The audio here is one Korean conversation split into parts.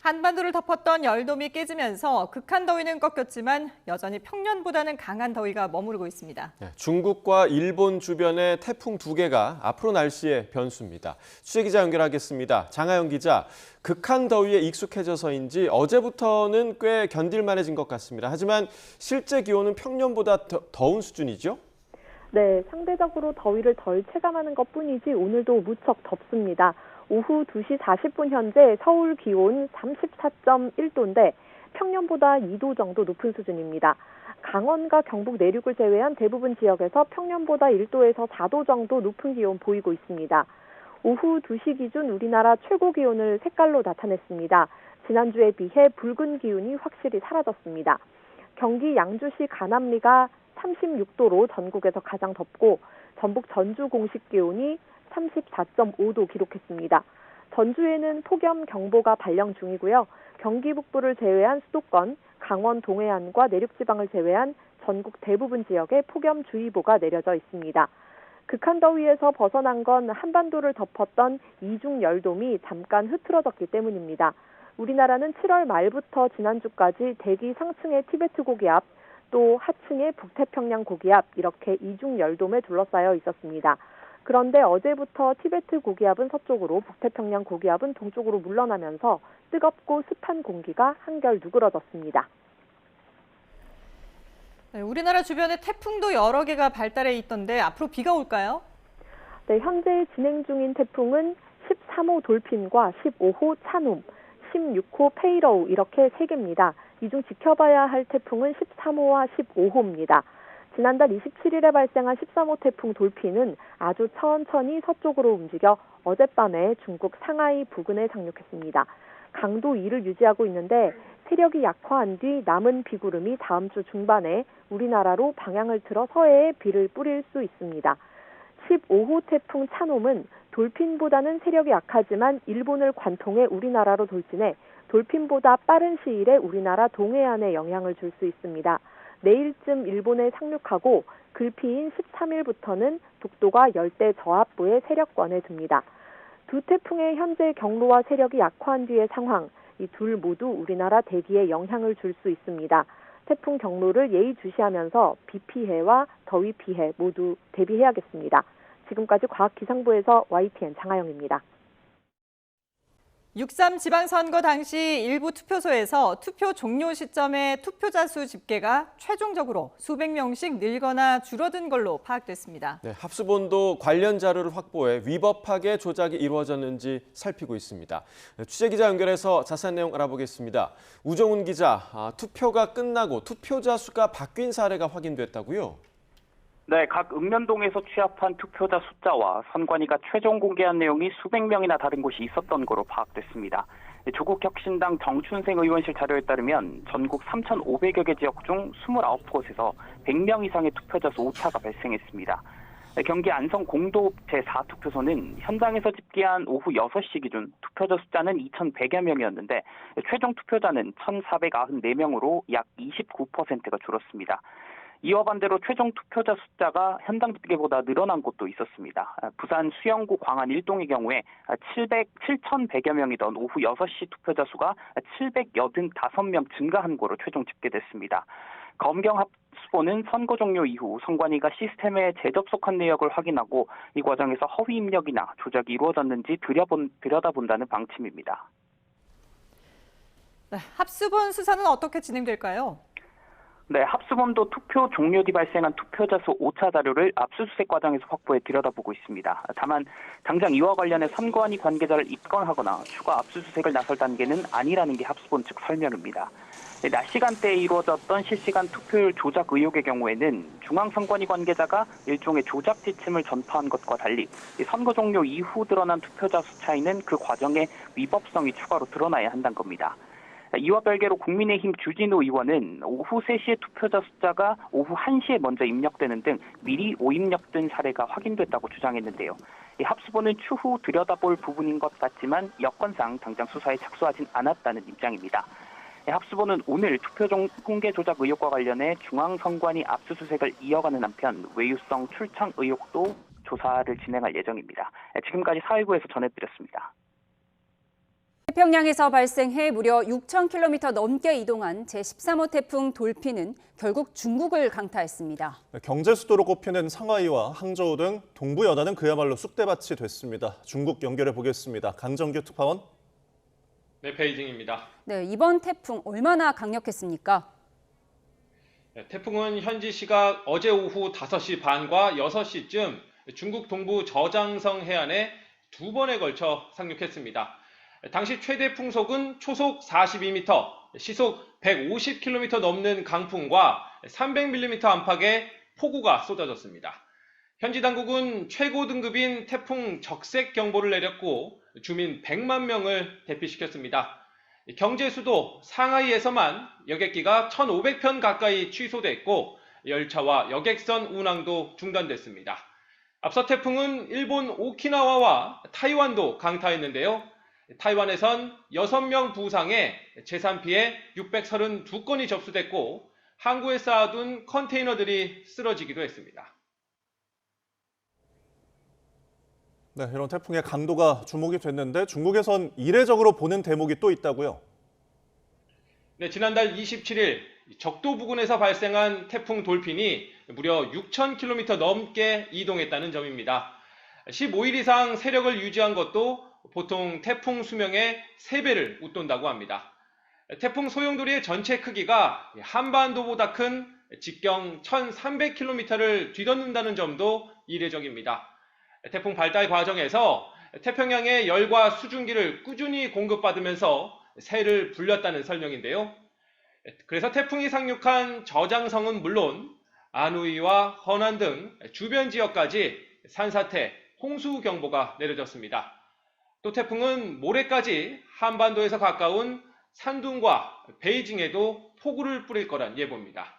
한반도를 덮었던 열돔이 깨지면서 극한 더위는 꺾였지만 여전히 평년보다는 강한 더위가 머무르고 있습니다. 네, 중국과 일본 주변의 태풍 2개가 앞으로 날씨의 변수입니다. 취재기자 연결하겠습니다. 장하영 기자, 극한 더위에 익숙해져서인지 어제부터는 꽤 견딜만해진 것 같습니다. 하지만 실제 기온은 평년보다 더운 수준이죠? 네, 상대적으로 더위를 덜 체감하는 것뿐이지 오늘도 무척 덥습니다. 오후 2시 40분 현재 서울 기온 34.1도인데 평년보다 2도 정도 높은 수준입니다. 강원과 경북 내륙을 제외한 대부분 지역에서 평년보다 1도에서 4도 정도 높은 기온 보이고 있습니다. 오후 2시 기준 우리나라 최고 기온을 색깔로 나타냈습니다. 지난주에 비해 붉은 기운이 확실히 사라졌습니다. 경기 양주시 가남리가 36도로 전국에서 가장 덥고 전북 전주 공식 기온이 34.5도 기록했습니다. 전주에는 폭염경보가 발령 중이고요. 경기 북부를 제외한 수도권, 강원 동해안과 내륙지방을 제외한 전국 대부분 지역에 폭염주의보가 내려져 있습니다. 극한 더위에서 벗어난 건 한반도를 덮었던 이중 열돔이 잠깐 흐트러졌기 때문입니다. 우리나라는 7월 말부터 지난주까지 대기 상층의 티베트 고기압, 또 하층의 북태평양 고기압 이렇게 이중 열돔에 둘러싸여 있었습니다. 그런데 어제부터 티베트 고기압은 서쪽으로, 북태평양 고기압은 동쪽으로 물러나면서 뜨겁고 습한 공기가 한결 누그러졌습니다. 네, 우리나라 주변에 태풍도 여러 개가 발달해 있던데 앞으로 비가 올까요? 네, 현재 진행 중인 태풍은 13호 돌핀과 15호 찬움, 16호 페이러우 이렇게 3개입니다. 이 중 지켜봐야 할 태풍은 13호와 15호입니다. 지난달 27일에 발생한 13호 태풍 돌핀은 아주 천천히 서쪽으로 움직여 어젯밤에 중국 상하이 부근에 상륙했습니다. 강도 2를 유지하고 있는데 세력이 약화한 뒤 남은 비구름이 다음 주 중반에 우리나라로 방향을 틀어 서해에 비를 뿌릴 수 있습니다. 15호 태풍 찬홈은 돌핀보다는 세력이 약하지만 일본을 관통해 우리나라로 돌진해 돌핀보다 빠른 시일에 우리나라 동해안에 영향을 줄 수 있습니다. 내일쯤 일본에 상륙하고 글피인 13일부터는 독도가 열대 저압부의 세력권에 듭니다. 두 태풍의 현재 경로와 세력이 약화한 뒤의 상황, 이 둘 모두 우리나라 대기에 영향을 줄 수 있습니다. 태풍 경로를 예의주시하면서 비 피해와 더위 피해 모두 대비해야겠습니다. 지금까지 과학기상부에서 YTN 장하영입니다. 6.3 지방선거 당시 일부 투표소에서 투표 종료 시점에 투표자 수 집계가 최종적으로 수백 명씩 늘거나 줄어든 걸로 파악됐습니다. 네, 합수본도 관련 자료를 확보해 위법하게 조작이 이루어졌는지 살피고 있습니다. 취재기자 연결해서 자세한 내용 알아보겠습니다. 우정훈 기자, 투표가 끝나고 투표자 수가 바뀐 사례가 확인됐다고요? 네, 각 읍면동에서 취합한 투표자 숫자와 선관위가 최종 공개한 내용이 수백 명이나 다른 곳이 있었던 거로 파악됐습니다. 조국혁신당 정춘생 의원실 자료에 따르면 전국 3,500여 개 지역 중 29곳에서 100명 이상의 투표자 수 오차가 발생했습니다. 경기 안성 공도 제4투표소는 현장에서 집계한 오후 6시 기준 투표자 숫자는 2,100여 명이었는데 최종 투표자는 1,494명으로 약 29%가 줄었습니다. 이와 반대로 최종 투표자 숫자가 현장 집계보다 늘어난 곳도 있었습니다. 부산 수영구 광안 1동의 경우에 7,100여 명이던 오후 6시 투표자 수가 785명 증가한 거로 최종 집계됐습니다. 검경 합수본은 선거 종료 이후 선관위가 시스템에 재접속한 내역을 확인하고 이 과정에서 허위 입력이나 조작이 이루어졌는지 들여다본다는 방침입니다. 네, 합수본 수사는 어떻게 진행될까요? 네, 합수본도 투표 종료 뒤 발생한 투표자 수 오차 자료를 압수수색 과정에서 확보해 들여다보고 있습니다. 다만 당장 이와 관련해 선관위 관계자를 입건하거나 추가 압수수색을 나설 단계는 아니라는 게 합수본 측 설명입니다. 낮 시간대에 이루어졌던 실시간 투표율 조작 의혹의 경우에는 중앙선관위 관계자가 일종의 조작 지침을 전파한 것과 달리 선거 종료 이후 드러난 투표자 수 차이는 그 과정의 위법성이 추가로 드러나야 한다는 겁니다. 이와 별개로 국민의힘 주진우 의원은 오후 3시에 투표자 숫자가 오후 1시에 먼저 입력되는 등 미리 오입력된 사례가 확인됐다고 주장했는데요. 합수본은 추후 들여다볼 부분인 것 같지만 여건상 당장 수사에 착수하진 않았다는 입장입니다. 합수본은 오늘 투표 공개 조작 의혹과 관련해 중앙선관위 압수수색을 이어가는 한편 외유성 출처 의혹도 조사를 진행할 예정입니다. 지금까지 사회부에서 전해드렸습니다. 태평양에서 발생해 무려 6,000km 넘게 이동한 제13호 태풍 돌핀은 결국 중국을 강타했습니다. 경제 수도로 꼽히는 상하이와 항저우 등 동부 연안은 그야말로 쑥대밭이 됐습니다. 중국 연결해 보겠습니다. 강정규 특파원. 네, 베이징입니다. 네, 이번 태풍 얼마나 강력했습니까? 네, 태풍은 현지 시각 어제 오후 5시 반과 6시쯤 중국 동부 저장성 해안에 2번에 걸쳐 상륙했습니다. 당시 최대 풍속은 초속 42m, 시속 150km 넘는 강풍과 300mm 안팎의 폭우가 쏟아졌습니다. 현지 당국은 최고 등급인 태풍 적색 경보를 내렸고 주민 100만 명을 대피시켰습니다. 경제 수도 상하이에서만 여객기가 1,500편 가까이 취소됐고 열차와 여객선 운항도 중단됐습니다. 앞서 태풍은 일본 오키나와와 타이완도 강타했는데요. 타이완에선 6명 부상에 재산 피해 632건이 접수됐고 항구에 쌓아둔 컨테이너들이 쓰러지기도 했습니다. 네, 이런 태풍의 강도가 주목이 됐는데 중국에선 이례적으로 보는 대목이 또 있다고요? 네, 지난달 27일 적도 부근에서 발생한 태풍 돌핀이 무려 6,000km 넘게 이동했다는 점입니다. 15일 이상 세력을 유지한 것도 보통 태풍 수명의 3배를 웃돈다고 합니다. 태풍 소용돌이의 전체 크기가 한반도보다 큰 직경 1,300km를 뒤덮는다는 점도 이례적입니다. 태풍 발달 과정에서 태평양의 열과 수증기를 꾸준히 공급받으면서 새를 불렸다는 설명인데요. 그래서 태풍이 상륙한 저장성은 물론 안후이와 허난 등 주변 지역까지 산사태, 홍수 경보가 내려졌습니다. 또 태풍은 모레까지 한반도에서 가까운 산둥과 베이징에도 폭우를 뿌릴 거란 예보입니다.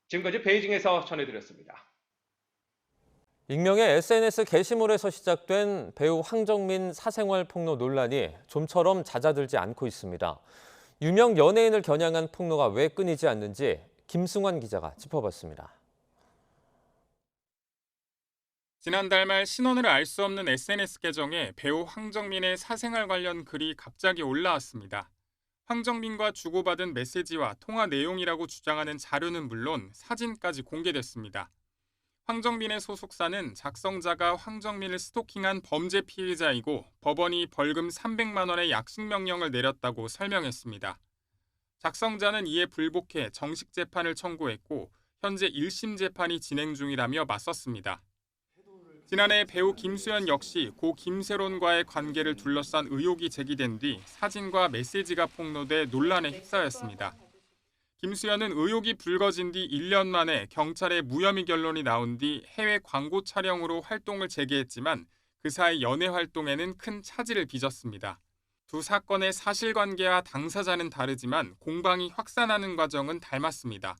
지금까지 베이징에서 전해드렸습니다. 익명의 SNS 게시물에서 시작된 배우 황정민 사생활 폭로 논란이 좀처럼 잦아들지 않고 있습니다. 유명 연예인을 겨냥한 폭로가 왜 끊이지 않는지 김승환 기자가 짚어봤습니다. 지난달 말 신원을 알 수 없는 SNS 계정에 배우 황정민의 사생활 관련 글이 갑자기 올라왔습니다. 황정민과 주고받은 메시지와 통화 내용이라고 주장하는 자료는 물론 사진까지 공개됐습니다. 황정민의 소속사는 작성자가 황정민을 스토킹한 범죄 피의자이고 법원이 벌금 300만 원의 약식 명령을 내렸다고 설명했습니다. 작성자는 이에 불복해 정식 재판을 청구했고 현재 1심 재판이 진행 중이라며 맞섰습니다. 지난해 배우 김수현 역시 고 김세론과의 관계를 둘러싼 의혹이 제기된 뒤 사진과 메시지가 폭로돼 논란에 휩싸였습니다. 김수현은 의혹이 불거진 뒤 1년 만에 경찰의 무혐의 결론이 나온 뒤 해외 광고 촬영으로 활동을 재개했지만 그 사이 연애 활동에는 큰 차질을 빚었습니다. 두 사건의 사실관계와 당사자는 다르지만 공방이 확산하는 과정은 닮았습니다.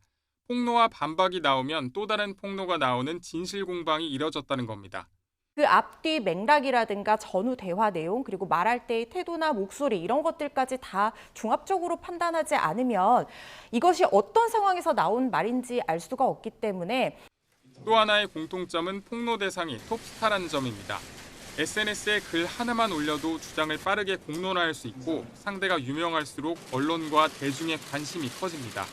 폭로와 반박이 나오면 또 다른 폭로가 나오는 진실 공방이 이뤄졌다는 겁니다. 그 앞뒤 맥락이라든가 전후 대화 내용 그리고 말할 때의 태도나 목소리 이런 것들까지 다 종합적으로 판단하지 않으면 이것이 어떤 상황에서 나온 말인지 알 수가 없기 때문에 또 하나의 공통점은 폭로 대상이 톱스타라는 점입니다. SNS에 글 하나만 올려도 주장을 빠르게 공론화할 수 있고 상대가 유명할수록 언론과 대중의 관심이 커집니다.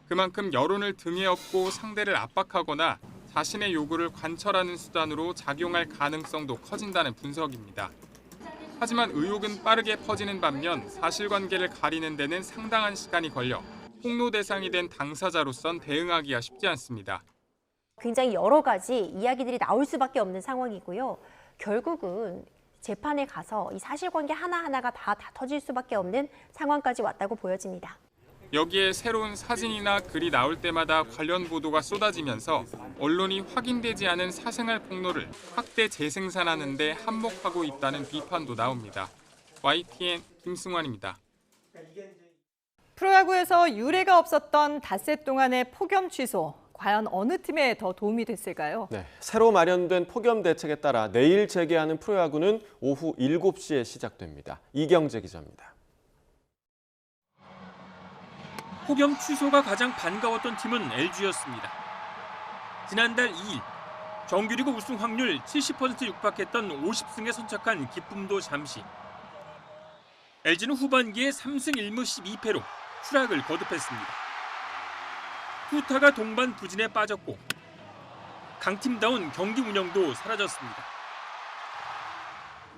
그만큼 여론을 등에 업고 상대를 압박하거나 자신의 요구를 관철하는 수단으로 작용할 가능성도 커진다는 분석입니다. 하지만 의혹은 빠르게 퍼지는 반면 사실관계를 가리는 데는 상당한 시간이 걸려 폭로 대상이 된 당사자로선 대응하기가 쉽지 않습니다. 굉장히 여러 가지 이야기들이 나올 수밖에 없는 상황이고요. 결국은 재판에 가서 이 사실관계 하나하나가 다 터질 수밖에 없는 상황까지 왔다고 보여집니다. 여기에 새로운 사진이나 글이 나올 때마다 관련 보도가 쏟아지면서 언론이 확인되지 않은 사생활 폭로를 확대 재생산하는 데 한몫하고 있다는 비판도 나옵니다. YTN 김승환입니다. 프로야구에서 유례가 없었던 닷새 동안의 폭염 취소. 과연 어느 팀에 더 도움이 됐을까요? 네, 새로 마련된 폭염 대책에 따라 내일 재개하는 프로야구는 오후 7시에 시작됩니다. 이경재 기자입니다. 폭염 취소가 가장 반가웠던 팀은 LG였습니다. 지난달 2일 정규리그 우승 확률 70% 육박했던 50승에 선착한 기쁨도 잠시. LG는 후반기에 3승 1무 12패로 추락을 거듭했습니다. 투타가 동반 부진에 빠졌고 강팀다운 경기 운영도 사라졌습니다.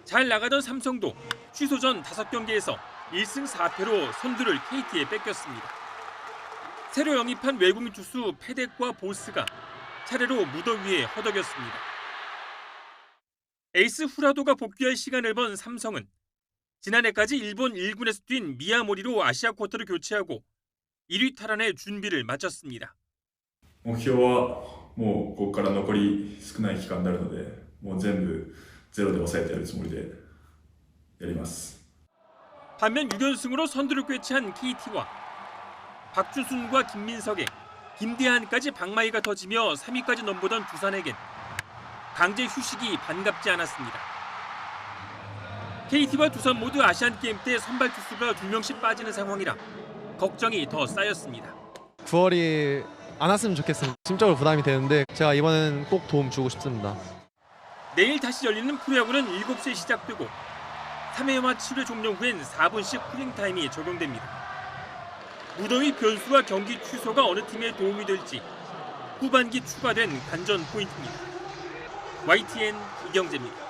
잘 나가던 삼성도 취소 전 5경기에서 1승 4패로 선두를 KT에 뺏겼습니다. 새로 영입한 외국인 투수 페덱과 보스가 차례로 무더위에 허덕였습니다. 에이스 후라도가 복귀할 시간을 번 삼성은 지난해까지 일본 1군에서 뛴 미야모리로 아시아 쿼터를 교체하고 1위 탈환의 준비를 마쳤습니다. 目標はもうここから残り少ない期間になるので、もう全部ゼロで抑えてやるつもりでやります。 반면 6연승으로 선두를 꿰찬 KT와 박주순과 김민석에 김대한까지 방망이가 터지며 3위까지 넘보던 두산에겐 강제 휴식이 반갑지 않았습니다. KT와 두산 모두 아시안게임 때 선발 투수가 2명씩 빠지는 상황이라 걱정이 더 쌓였습니다. 9월이 안 왔으면 좋겠습니다. 심적으로 부담이 되는데 제가 이번에는 꼭 도움 주고 싶습니다. 내일 다시 열리는 프로야구는 7시에 시작되고 3회와 7회 종료 후엔 4분씩 쿨링타임이 적용됩니다. 무더위 변수와 경기 취소가 어느 팀에 도움이 될지 후반기 추가된 관전 포인트입니다. YTN 이경재입니다.